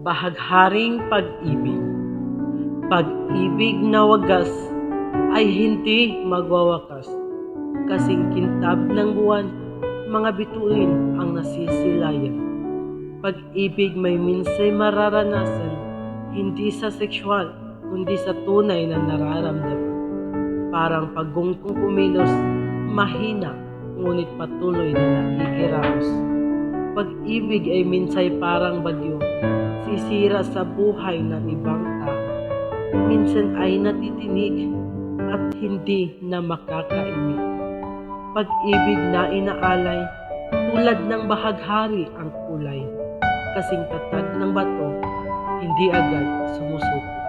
Bahagharing pag-ibig. Pag-ibig na wagas ay hindi magwawakas. Kasing kintab ng buwan, mga bituin ang nasisilayan. Pag-ibig may minsay mararanasan, hindi sa sexual, kundi sa tunay na nararamdaman. Parang paggungkong kumilos, mahina, ngunit patuloy na nakikiraos. Pag-ibig ay minsay parang bagyo, sisira sa buhay ng ibang tao. Minsan ay natitinig at hindi na makakaimik. Pag-ibig na inaalay, tulad ng bahaghari ang kulay. Kasing tatag ng bato, hindi agad sumusuko.